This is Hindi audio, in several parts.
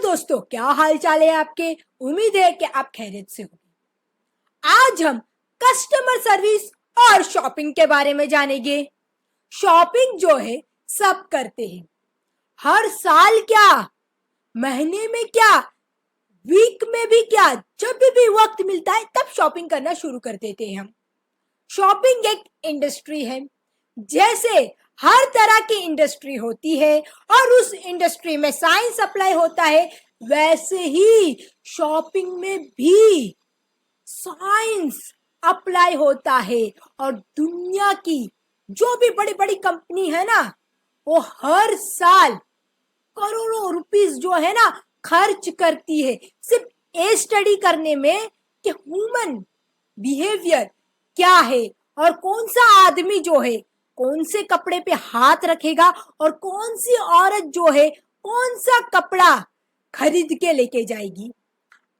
दोस्तों, क्या हाल चाल है आपके। उम्मीद है कि आप खैरियत से होंगे। आज हम कस्टमर सर्विस और शॉपिंग के बारे में जानेंगे। शॉपिंग जो है सब करते हैं, हर साल क्या, महीने में क्या, वीक में भी क्या, जब भी वक्त मिलता है तब शॉपिंग करना शुरू कर देते हैं हम। शॉपिंग एक इंडस्ट्री है, जैसे हर तरह की इंडस्ट्री होती है और उस इंडस्ट्री में साइंस अप्लाई होता है, वैसे ही शॉपिंग में भी साइंस अप्लाई होता है। और दुनिया की जो भी बड़ी बड़ी कंपनी है ना, वो हर साल करोड़ों रुपीस जो है ना खर्च करती है सिर्फ ये स्टडी करने में कि ह्यूमन बिहेवियर क्या है और कौन सा आदमी जो है कौन से कपड़े पे हाथ रखेगा और कौन सी औरत जो है कौन सा कपड़ा खरीद के लेके जाएगी।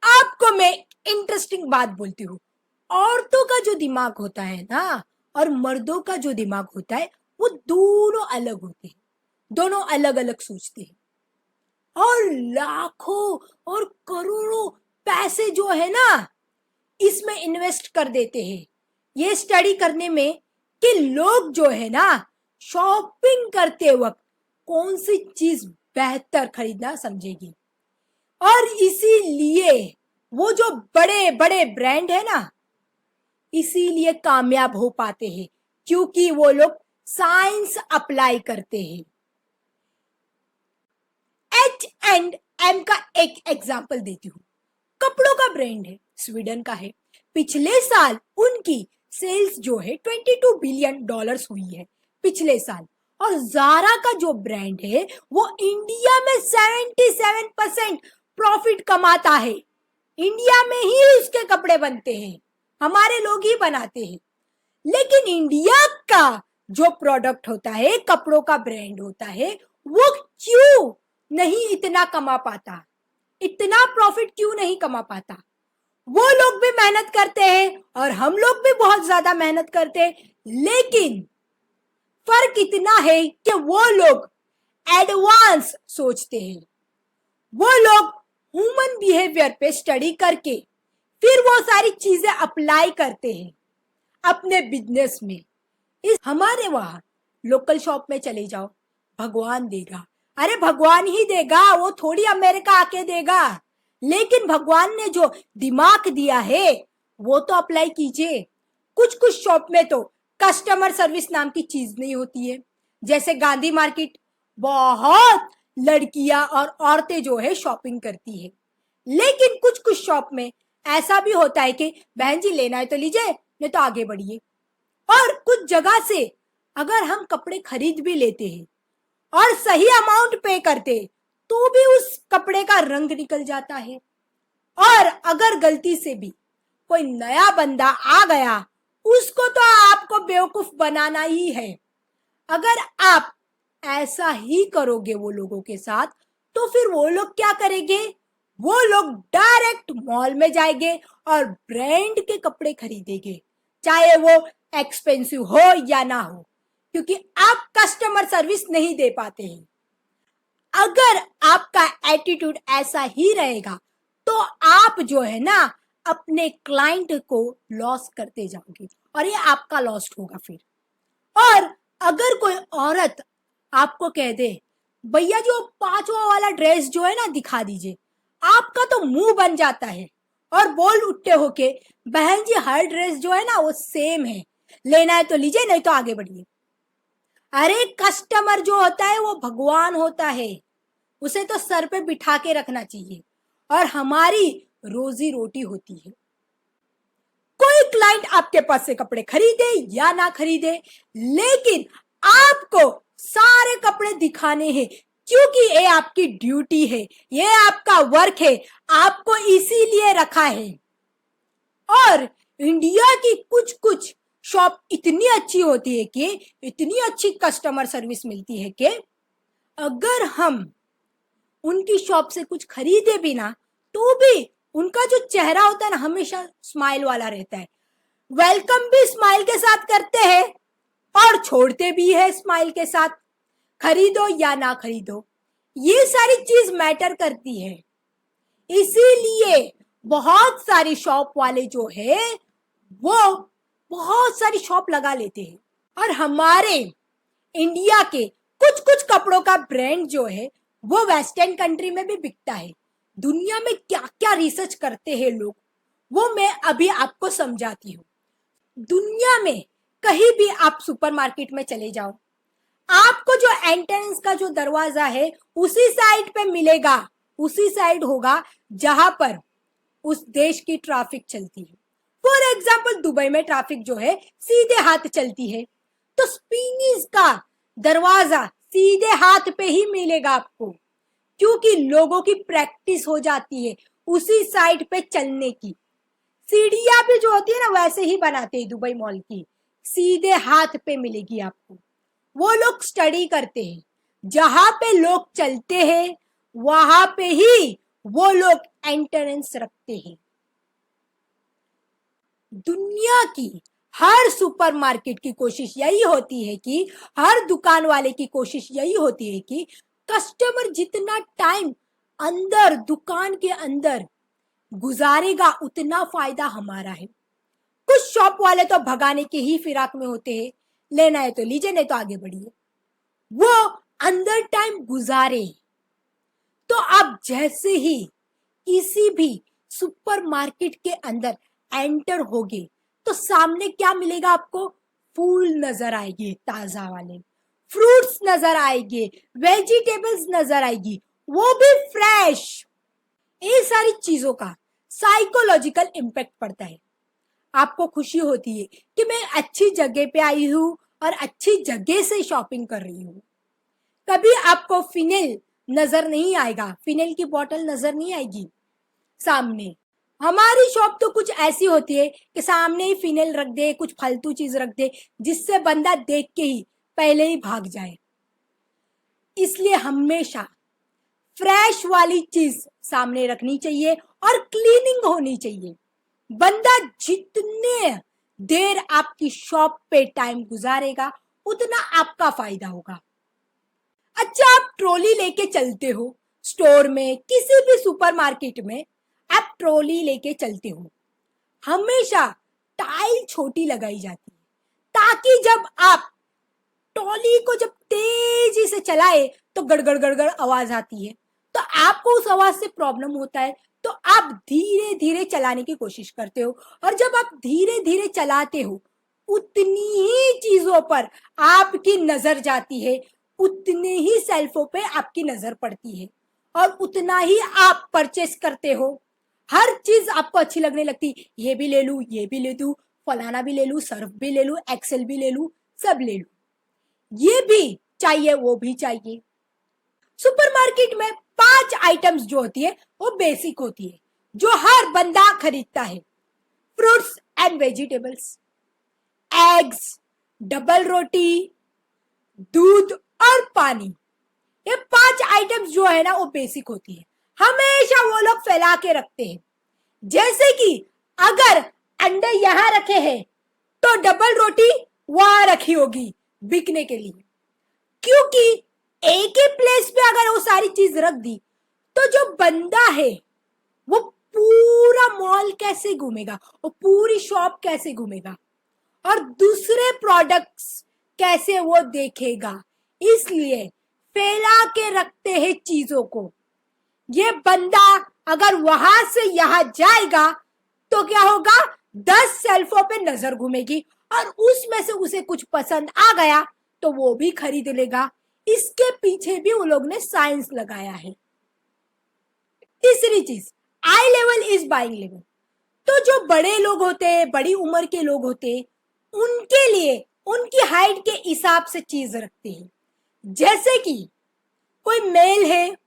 आपको मैं इंटरेस्टिंग बात बोलती हूँ। औरतों का जो दिमाग होता है ना और मर्दों का जो दिमाग होता है वो दोनों अलग होते हैं, दोनों अलग अलग सोचते हैं और लाखों और करोड़ों पैसे जो है ना इसमें इन्वेस्ट कर देते हैं ये स्टडी करने में कि लोग जो है ना शॉपिंग करते वक्त कौन सी चीज बेहतर खरीदना समझेगी। और इसीलिए वो जो बड़े बड़े ब्रांड है ना इसीलिए कामयाब हो पाते हैं, क्योंकि वो लोग साइंस अप्लाई करते हैं। H&M का एक एग्जांपल देती हूँ। कपड़ों का ब्रांड है, स्वीडन का है। पिछले साल उनकी सेल्स जो है $22 बिलियन हुई है पिछले साल। और जारा का जो ब्रांड है वो इंडिया में 77% प्रॉफिट कमाता है। इंडिया में ही उसके कपड़े बनते हैं, हमारे लोग ही बनाते हैं। लेकिन इंडिया का जो प्रोडक्ट होता है, कपड़ों का ब्रांड होता है, वो क्यों नहीं इतना कमा पाता, इतना प्रॉफिट क्यों नहीं कमा पाता। वो लोग भी मेहनत करते हैं और हम लोग भी बहुत ज्यादा मेहनत करते हैं, लेकिन फर्क इतना है कि वो लोग एडवांस सोचते हैं। वो लोग ह्यूमन बिहेवियर पे स्टडी करके फिर वो सारी चीजें अप्लाई करते हैं अपने बिजनेस में। इस हमारे वहां लोकल शॉप में चले जाओ, भगवान देगा। अरे भगवान ही देगा, वो थोड़ी अमेरिका आके देगा। लेकिन भगवान ने जो दिमाग दिया है वो तो अप्लाई कीजिए। कुछ कुछ शॉप में तो कस्टमर सर्विस नाम की चीज नहीं होती है। जैसे गांधी मार्केट, बहुत लड़कियां और औरतें जो है शॉपिंग करती है, लेकिन कुछ कुछ शॉप में ऐसा भी होता है कि बहन जी लेना है तो लीजिए, नहीं तो आगे बढ़िए। और कुछ जगह से अगर हम कपड़े खरीद भी लेते हैं और सही अमाउंट पे करते तो भी उस कपड़े का रंग निकल जाता है। और अगर गलती से भी कोई नया बंदा आ गया, उसको तो आपको बेवकूफ बनाना ही है। अगर आप ऐसा ही करोगे वो लोगों के साथ, तो फिर वो लोग क्या करेंगे, वो लोग डायरेक्ट मॉल में जाएंगे और ब्रांड के कपड़े खरीदेंगे, चाहे वो एक्सपेंसिव हो या ना हो, क्योंकि आप कस्टमर सर्विस नहीं दे पाते हैं। अगर आपका एटीट्यूड ऐसा ही रहेगा तो आप जो है ना अपने क्लाइंट को लॉस करते जाओगे और ये आपका लॉस होगा फिर। और अगर कोई औरत आपको कह दे भैया जो 5वां वाला ड्रेस जो है ना दिखा दीजिए, आपका तो मुंह बन जाता है और बोल उठते हो के बहन जी हर ड्रेस जो है ना वो सेम है, लेना है तो लीजिए, नहीं तो आगे बढ़िए। अरे कस्टमर जो होता है वो भगवान होता है, उसे तो सर पे बिठा के रखना चाहिए और हमारी रोजी रोटी होती है। कोई क्लाइंट आपके पास से कपड़े खरीदे या ना खरीदे, लेकिन आपको सारे कपड़े दिखाने हैं, क्योंकि ये आपकी ड्यूटी है, ये आपका वर्क है, आपको इसीलिए रखा है। और इंडिया की कुछ कुछ शॉप इतनी अच्छी होती है कि इतनी अच्छी कस्टमर सर्विस मिलती है कि अगर हम उनकी शॉप से कुछ खरीदे भी ना तो भी उनका जो चेहरा होता है ना हमेशा स्माइल वाला रहता है। वेलकम भी स्माइल के साथ करते हैं और छोड़ते भी है स्माइल के साथ। खरीदो या ना खरीदो, ये सारी चीज मैटर करती है। इसीलिए बहुत सारी शॉप वाले जो है वो बहुत सारी शॉप लगा लेते हैं। और हमारे इंडिया के कुछ कुछ कपड़ों का ब्रांड जो है वो वेस्टर्न कंट्री में भी बिकता है। दुनिया में क्या क्या रिसर्च करते हैं लोग, वो मैं अभी आपको समझाती हूँ। दुनिया में कहीं भी आप सुपरमार्केट में चले जाओ, आपको जो एंट्रेंस का जो दरवाजा है उसी साइड पे मिलेगा, उसी साइड होगा जहां पर उस देश की ट्रैफिक चलती है। फॉर एग्जाम्पल दुबई में ट्रैफिक जो है सीधे हाथ चलती है, तो स्पीनीज का दरवाजा सीधे हाथ पे ही मिलेगा आपको, क्योंकि लोगों की प्रैक्टिस हो जाती है उसी साइड पे चलने की। सीढ़ियां भी जो होती है ना वैसे ही बनाते हैं दुबई मॉल की, सीधे हाथ पे मिलेगी आपको। वो लोग स्टडी करते हैं, जहां पे लोग चलते हैं वहां पे ही वो लोग एंट्रेंस रखते हैं। दुनिया की हर सुपरमार्केट की कोशिश यही होती है कि हर दुकान वाले की कोशिश यही होती है कि कस्टमर जितना टाइम अंदर दुकान के अंदर गुजारेगा उतना फायदा हमारा है। कुछ शॉप वाले तो भगाने के ही फिराक में होते हैं, लेना है तो लीजिए नहीं तो आगे बढ़िए। वो अंदर टाइम गुजारे तो आप जैसे ही किसी भी सुपरमार्केट के अंदर एंटर होगे तो सामने क्या मिलेगा आपको? फूल नजर आएंगे, ताजा वाले फ्रूट्स नजर आएंगे, वेजिटेबल्स नजर आएगी, वो भी फ्रेश। ये सारी चीजों का साइकोलॉजिकल इम्पैक्ट पड़ता है। आपको खुशी होती है कि मैं अच्छी जगह पे आई हूँ और अच्छी जगह से शॉपिंग कर रही हूँ। कभी आपको फिनेल नजर नहीं आएगा, फिनेल की बोतल नजर नहीं आएगी सामने। हमारी शॉप तो कुछ ऐसी होती है कि सामने ही फिनेल रख दे, कुछ फालतू चीज रख दे जिससे बंदा देख के ही पहले ही भाग जाए। इसलिए हमेशा फ्रेश वाली चीज सामने रखनी चाहिए और क्लीनिंग होनी चाहिए। बंदा जितने देर आपकी शॉप पे टाइम गुजारेगा उतना आपका फायदा होगा। अच्छा, आप ट्रॉली लेके चलते हो स्टोर में, किसी भी सुपरमार्केट में आप ट्रॉली लेके चलते हो, हमेशा टाइल छोटी लगाई जाती है ताकि जब आप ट्रॉली को जब तेजी से चलाए तो गड़गड़ गड़गड़ आवाज आती है, तो आपको उस आवाज से प्रॉब्लम होता है, तो आप धीरे धीरे चलाने की कोशिश करते हो। और जब आप धीरे धीरे चलाते हो उतनी ही चीजों पर आपकी नजर जाती है, उतने ही सेल्फों पे आपकी नजर पड़ती है और उतना ही आप परचेस करते हो। हर चीज आपको अच्छी लगने लगती, ये भी ले लू, ये भी ले लू, फलाना भी ले लू, सर्फ भी ले लू, एक्सेल भी ले लू, सब ले लू, ये भी चाहिए, वो भी चाहिए। सुपरमार्केट में 5 आइटम्स जो होती है वो बेसिक होती है जो हर बंदा खरीदता है। Fruits and vegetables, eggs, double रोटी, दूध और पानी। ये 5 आइटम्स जो है ना वो बेसिक होती है, हमेशा वो लोग फैला के रखते हैं। जैसे कि अगर अंडे यहां रखे हैं तो डबल रोटी वहां रखी होगी बिकने के लिए, क्योंकि एक ही प्लेस पे अगर वो सारी चीज रख दी तो जो बंदा है वो पूरा मॉल कैसे घूमेगा, वो पूरी शॉप कैसे घूमेगा और दूसरे प्रोडक्ट्स कैसे वो देखेगा। इसलिए फैला के रखते हैं चीजों को। ये बंदा अगर वहां से यहां जाएगा तो क्या होगा, 10 शेल्फों पे नजर घूमेगी और उसमें से उसे कुछ पसंद आ गया तो वो भी खरीद लेगा। इसके पीछे भी उन लोग ने साइंस लगाया है। तीसरी चीज, आई लेवल इज बाइंग लेवल। तो जो बड़े लोग होते हैं, बड़ी उम्र के लोग होते हैं, उनके लिए उनकी हाइट के हिसाब से चीज रखते हैं। जैसे कि कोई मेल है,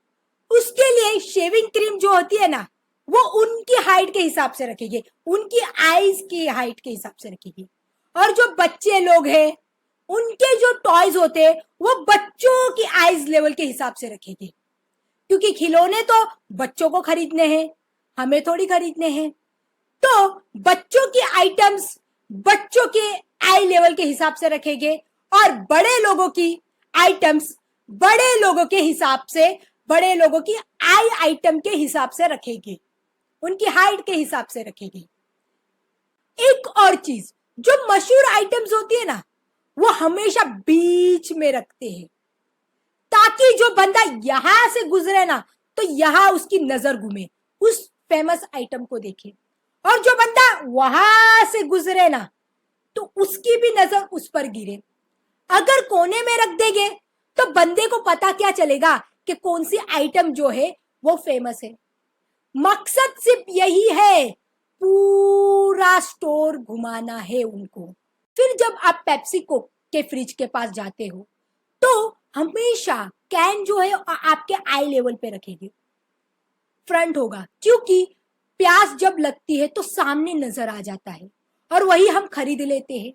उसके लिए शेविंग क्रीम जो होती है ना वो उनकी हाइट के हिसाब से रखेगी, उनकी आईज की हाइट के हिसाब से रखेगी। और जो बच्चे लोग हैं उनके जो टॉयज होते हैं वो बच्चों की आईज लेवल के हिसाब से रखेगी, क्योंकि खिलौने तो बच्चों को खरीदने हैं, हमें थोड़ी खरीदने हैं। तो बच्चों की आइटम्स बच्चों के आई लेवल के हिसाब से रखेंगे और बड़े लोगों की आइटम्स बड़े लोगों के हिसाब से बड़े लोगों की आई आइटम के हिसाब से रखेगी, उनकी हाइट के हिसाब से रखेगी। एक और चीज, जो मशहूर आइटम्स होती है ना, वो हमेशा बीच में रखते हैं, ताकि जो बंदा यहां से गुजरे ना तो यहां उसकी नजर घूमे, उस फेमस आइटम को देखे, और जो बंदा वहां से गुजरे ना तो उसकी भी नजर उस पर गिरे। अगर कोने में रख देंगे तो बंदे को पता क्या चलेगा कि कौन सी आइटम जो है वो फेमस है। मकसद सिर्फ यही है, पूरा स्टोर घुमाना है उनको। फिर जब आप पेप्सिको के फ्रिज के पास जाते हो तो हमेशा कैन जो है आपके आई लेवल पे रखेंगे, फ्रंट होगा, क्योंकि प्यास जब लगती है तो सामने नजर आ जाता है और वही हम खरीद लेते हैं।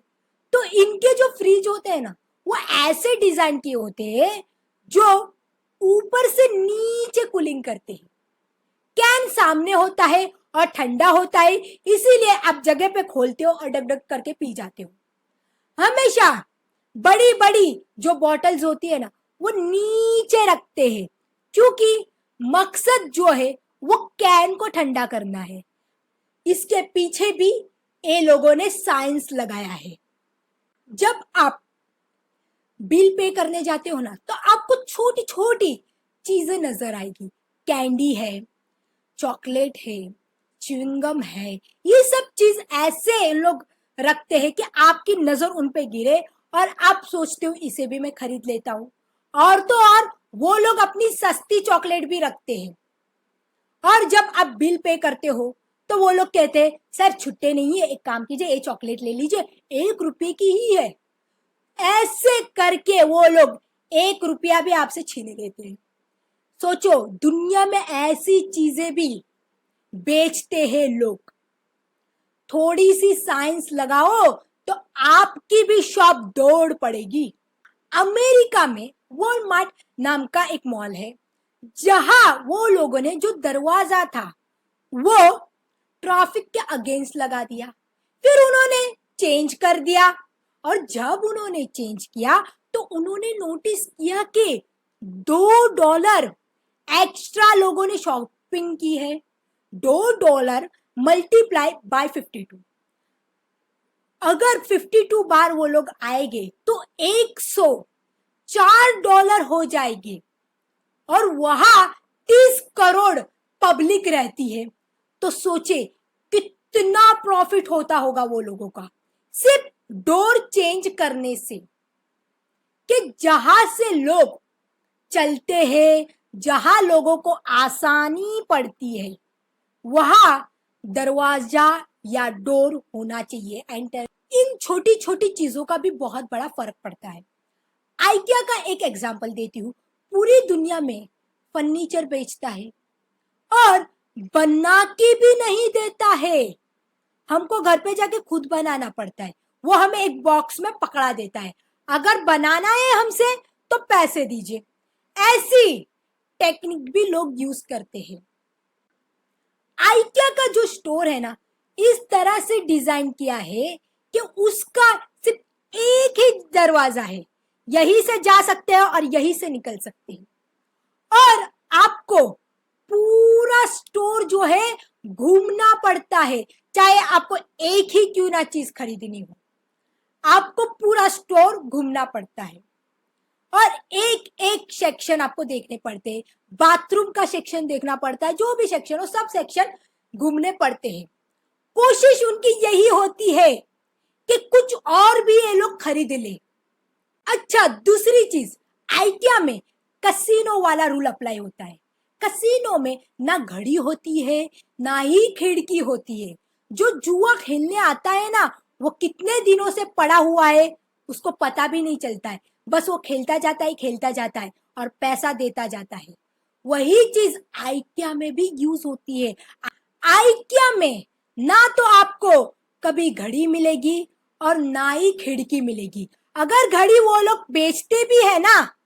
तो इनके जो फ्रिज होते हैं ना, वो ऐसे डिजाइन किए होते हैं जो ऊपर से नीचे कूलिंग करते हैं। कैन सामने होता है और ठंडा होता है, इसीलिए आप जगह पे खोलते हो और डक डक करके पी जाते हो। हमेशा बड़ी बड़ी जो बॉटल्स होती है ना, वो नीचे रखते हैं, क्योंकि मकसद जो है वो कैन को ठंडा करना है। इसके पीछे भी ये लोगों ने साइंस लगाया है। जब आप बिल पे करने जाते हो ना तो आपको छोटी छोटी चीजें नजर आएगी, कैंडी है, चॉकलेट है, च्युइंगम है, ये सब चीज ऐसे लोग रखते हैं कि आपकी नजर उन पे गिरे और आप सोचते हो इसे भी मैं खरीद लेता हूँ। और तो और वो लोग अपनी सस्ती चॉकलेट भी रखते हैं, और जब आप बिल पे करते हो तो वो लोग कहते हैं सर छुट्टे नहीं है, एक काम कीजिए ये चॉकलेट ले लीजिए, 1 रुपए की ही है। ऐसे करके वो लोग 1 रुपया भी आपसे छीन लेते हैं। सोचो, दुनिया में ऐसी चीजें भी बेचते हैं लोग। थोड़ी सी साइंस लगाओ तो आपकी भी शॉप दौड़ पड़ेगी। अमेरिका में वॉलमार्ट नाम का एक मॉल है, जहां वो लोगों ने जो दरवाजा था वो ट्रैफिक के अगेंस्ट लगा दिया। फिर उन्होंने चेंज कर दिया, और जब उन्होंने चेंज किया तो उन्होंने नोटिस किया कि $2 एक्स्ट्रा लोगों ने शॉपिंग की है। $2 मल्टीप्लाई बाय 52, अगर 52 बार वो लोग आएंगे तो $104 हो जाएगी, और वहां 30 करोड़ पब्लिक रहती है। तो सोचे कितना प्रॉफिट होता होगा वो लोगों का, सिर्फ डोर चेंज करने से, कि जहां से लोग चलते हैं, जहां लोगों को आसानी पड़ती है, वहां दरवाजा या डोर होना चाहिए, एंटर। इन छोटी छोटी चीजों का भी बहुत बड़ा फर्क पड़ता है। आइकिया का एक एग्जांपल देती हूँ। पूरी दुनिया में फर्नीचर बेचता है और बना के भी नहीं देता है, हमको घर पे जाके खुद बनाना पड़ता है। वो हमें एक बॉक्स में पकड़ा देता है, अगर बनाना है हमसे तो पैसे दीजिए। ऐसी टेक्निक भी लोग यूज करते हैं। आइकिया का जो स्टोर है ना, इस तरह से डिजाइन किया है कि उसका सिर्फ एक ही दरवाजा है, यहीं से जा सकते हैं और यहीं से निकल सकते हैं, और आपको पूरा स्टोर जो है घूमना पड़ता है। चाहे आपको एक ही क्यों ना चीज खरीदनी हो, आपको पूरा स्टोर घूमना पड़ता है, और एक एक सेक्शन आपको देखने पड़ते हैं। बाथरूम का सेक्शन देखना पड़ता है, जो भी सेक्शन हो सब सेक्शन घूमने पड़ते हैं। कोशिश उनकी यही होती है कि कुछ और भी ये लोग खरीद ले। अच्छा, दूसरी चीज, आइकिया में कसिनो वाला रूल अप्लाई होता है। कसिनो में ना घड़ी होती है ना ही खिड़की होती है। जो जुआ खेलने आता है ना, वो कितने दिनों से पड़ा हुआ है उसको पता भी नहीं चलता है, बस वो खेलता जाता है और पैसा देता जाता है। वही चीज आइकिया में भी यूज होती है। आइकिया में ना तो आपको कभी घड़ी मिलेगी और ना ही खिड़की मिलेगी। अगर घड़ी वो लोग बेचते भी है ना,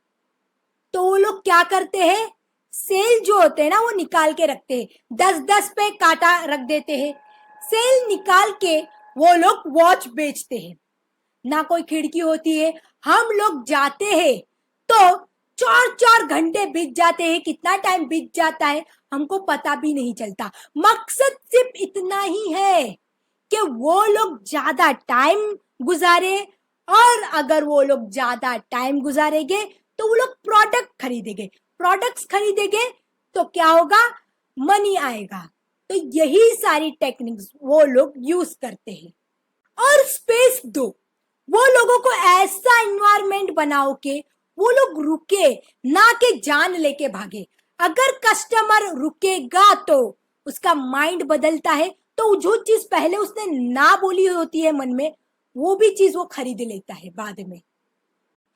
तो वो लोग क्या करते हैं, सेल जो होते हैं ना वो निकाल के रखते हैं, 10-10 पे काटा रख देते हैं। सेल निकाल के वो लोग वॉच बेचते हैं। ना कोई खिड़की होती है, हम लोग जाते हैं तो 4 4 घंटे बीत जाते हैं, कितना टाइम बीत जाता है हमको पता भी नहीं चलता। मकसद सिर्फ इतना ही है कि वो लोग ज्यादा टाइम गुजारे, और अगर वो लोग ज्यादा टाइम गुजारेंगे तो वो लोग प्रोडक्ट खरीदेंगे, प्रोडक्ट्स खरीदेंगे तो क्या होगा, मनी आएगा। तो यही सारी टेक्निक्स वो लोग यूज करते हैं। और स्पेस दो, वो लोगों को ऐसा इन्वायरमेंट बनाओ के वो लोग रुके, ना के जान लेके भागे। अगर कस्टमर रुकेगा तो उसका माइंड बदलता है, तो जो चीज पहले उसने ना बोली होती है मन में, वो भी चीज वो खरीद लेता है बाद में।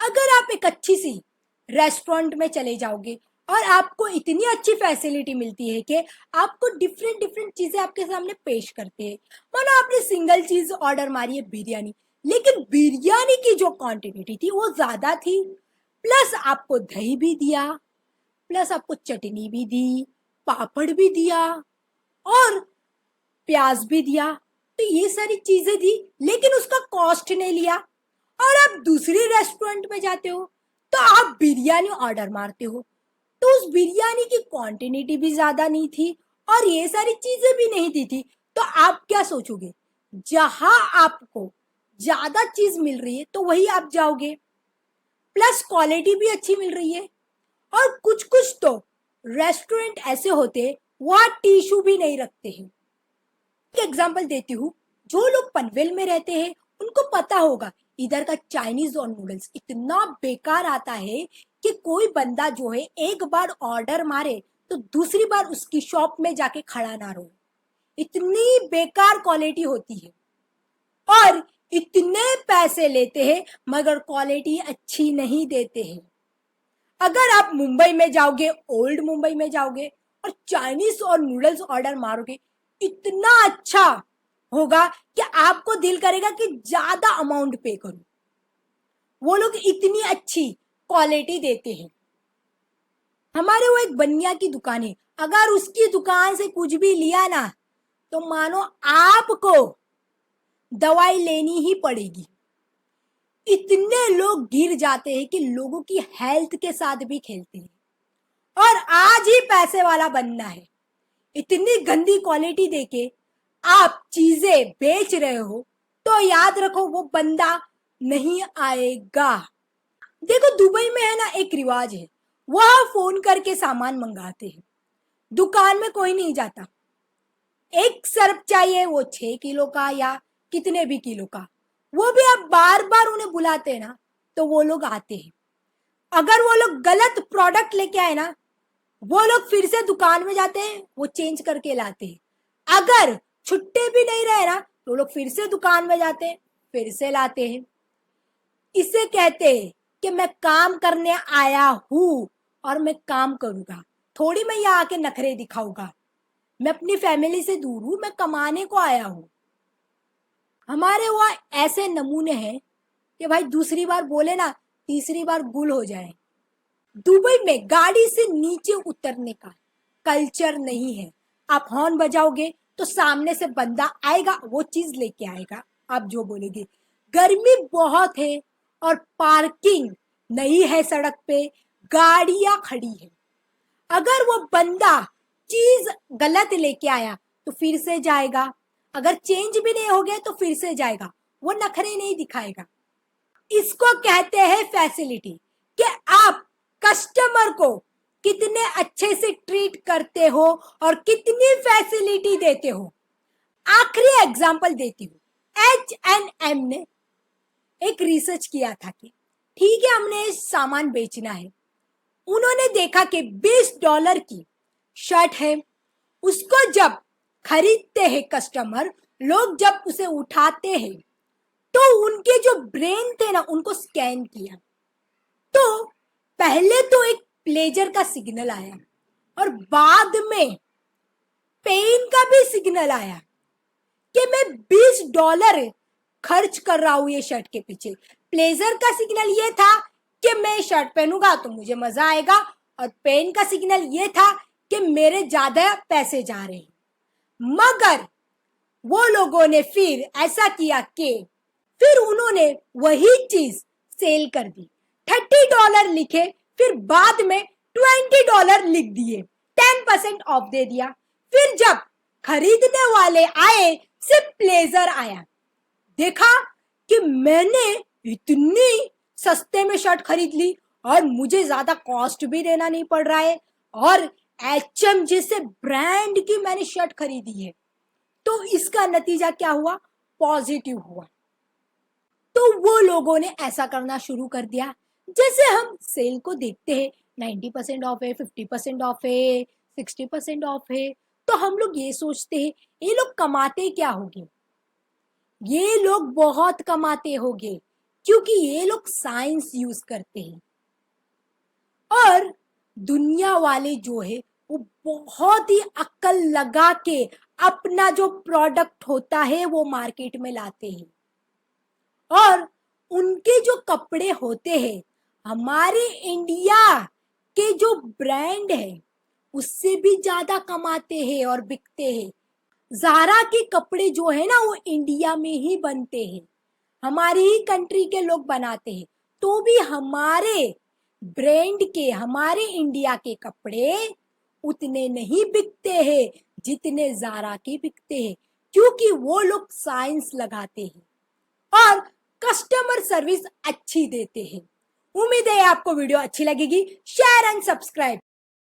अगर आप एक अच्छी सी रेस्टोरेंट में चले जाओगे और आपको इतनी अच्छी फैसिलिटी मिलती है कि आपको डिफरेंट डिफरेंट चीजें आपके सामने पेश करते हैं। मानो आपने सिंगल चीज ऑर्डर मारी है बिरयानी, लेकिन बिरयानी की जो क्वांटिटी थी वो ज्यादा थी, प्लस आपको दही भी दिया, प्लस आपको चटनी भी दी, पापड़ भी दिया और प्याज भी दिया। तो ये सारी चीजें दी, लेकिन उसका कॉस्ट नहीं लिया। और आप दूसरी रेस्टोरेंट में जाते हो तो आप बिरयानी ऑर्डर मारते हो, तो उस बिरयानी की क्वांटिटी भी ज्यादा नहीं थी और ये सारी चीजें भी नहीं दी थी। तो आप क्या सोचोगे, जहां आपको ज्यादा चीज मिल रही है तो वही आप जाओगे, प्लस क्वालिटी भी अच्छी मिल रही है। और कुछ कुछ तो रेस्टोरेंट ऐसे होते हैं वहां टिश्यू भी नहीं रखते हैं। एग्जाम्पल देती हूँ, जो लोग पनवेल में रहते हैं उनको पता होगा इधर का चाइनीज और नूडल्स इतना बेकार आता है कि कोई बंदा जो है एक बार ऑर्डर मारे तो दूसरी बार उसकी शॉप में जाके खड़ा ना रहो, इतनी बेकार क्वालिटी होती है। और इतने पैसे लेते हैं मगर क्वालिटी अच्छी नहीं देते हैं। अगर आप मुंबई में जाओगे, ओल्ड मुंबई में जाओगे और चाइनीज और नूडल्स ऑर्डर मारोगे, इतना अच्छा होगा कि आपको दिल करेगा कि ज्यादा अमाउंट पे करूं। वो लोग इतनी अच्छी क्वालिटी देते हैं। हमारे वो एक बनिया की दुकान है, अगर उसकी दुकान से कुछ भी लिया ना तो मानो आपको दवाई लेनी ही पड़ेगी। इतने लोग गिर जाते हैं कि लोगों की हेल्थ के साथ भी खेलते हैं। और आज ही पैसे वाला बनना है, इतनी गंदी क्वालिटी देके आप चीजें बेच रहे हो तो याद रखो वो बंदा नहीं आएगा। देखो दुबई में है ना एक रिवाज है, वह फोन करके सामान मंगाते हैं, दुकान में कोई नहीं जाता। एक सर्फ चाहिए, वो 6 किलो का या कितने भी किलो का, वो भी आप बार बार उन्हें बुलाते हैं ना तो वो लोग आते हैं। अगर वो लोग गलत प्रोडक्ट लेके आए ना, वो लोग फिर से दुकान में जाते हैं, वो चेंज करके लाते हैं। अगर छुट्टे भी नहीं रहे ना तो लोग फिर से दुकान में जाते हैं, फिर से लाते हैं। इसे कहते हैं कि मैं काम करने आया हूं और मैं काम करूंगा, थोड़ी मैं यहाँ आके नखरे दिखाऊंगा। मैं अपनी फैमिली से दूर हूं, मैं कमाने को आया हूं। हमारे वहाँ ऐसे नमूने हैं कि भाई दूसरी बार बोले ना तीसरी बार गुल हो जाए। दुबई में गाड़ी से नीचे उतरने का कल्चर नहीं है। आप हॉर्न बजाओगे तो सामने से बंदा आएगा, वो चीज लेके आएगा, आप जो बोलेगे। गर्मी बहुत है और पार्किंग नहीं है, सड़क पे गाड़ियां खड़ी है। अगर वो बंदा चीज गलत लेके आया तो फिर से जाएगा, अगर चेंज भी नहीं हो गया तो फिर से जाएगा, वो नखरे नहीं दिखाएगा। इसको कहते हैं फैसिलिटी, कि आप कस्टमर को कितने अच्छे से ट्रीट करते हो और कितनी फैसिलिटी देते हो। आखिरी एग्जांपल देती हूँ, H&M ने एक रिसर्च किया था कि ठीक है हमने सामान बेचना है। उन्होंने देखा कि $20 की शर्ट है, उसको जब खरीदते हैं कस्टमर लोग, जब उसे उठाते हैं तो उनके जो ब्रेन थे ना उनको स्कैन किया, तो पहले तो एक प्लेजर का सिग्नल आया और बाद में पेन का भी सिग्नल आया कि मैं $20 खर्च कर रहा हूं ये शर्ट के पीछे। प्लेजर का सिग्नल ये था कि मैं शर्ट पहनूंगा तो मुझे मजा आएगा, और पेन का सिग्नल ये था कि मेरे ज्यादा पैसे जा रहे हैं। मगर वो लोगों ने फिर ऐसा किया कि फिर उन्होंने वही चीज सेल कर दी, $30 लिखे, फिर बाद में $20 लिख दिए, 10% ऑफ दे दिया। फिर जब खरीदने वाले आए, सिर्फ ब्लेजर आया, देखा कि मैंने इतनी सस्ते में शर्ट खरीद ली और मुझे ज्यादा कॉस्ट भी देना नहीं पड़ रहा है, और एचएम जैसे ब्रांड की मैंने शर्ट खरीदी है, तो इसका नतीजा क्या हुआ? पॉजिटिव हुआ। तो वो लोगों ने ऐसा करना शुरू कर दिया। जैसे हम सेल को देखते हैं, 90% ऑफ है, 50% ऑफ है, 60% ऑफ है, तो हम लोग ये सोचते हैं ये लोग कमाते क्या होंगे, ये लोग बहुत कमाते होंगे, क्योंकि ये लोग साइंस यूज करते हैं। और दुनिया वाले जो है वो बहुत ही अक्ल लगा के अपना जो प्रोडक्ट होता है वो मार्केट में लाते हैं, और उनके जो कपड़े होते हैं हमारे इंडिया के जो ब्रांड है उससे भी ज्यादा कमाते हैं और बिकते हैं। ज़ारा के कपड़े जो है ना वो इंडिया में ही बनते हैं, हमारी ही कंट्री के लोग बनाते हैं, तो भी हमारे ब्रांड के, हमारे इंडिया के कपड़े उतने नहीं बिकते हैं जितने ज़ारा के बिकते हैं, क्योंकि वो लोग साइंस लगाते हैं और कस्टमर सर्विस अच्छी देते हैं। उम्मीद है आपको वीडियो अच्छी लगेगी। Share and subscribe.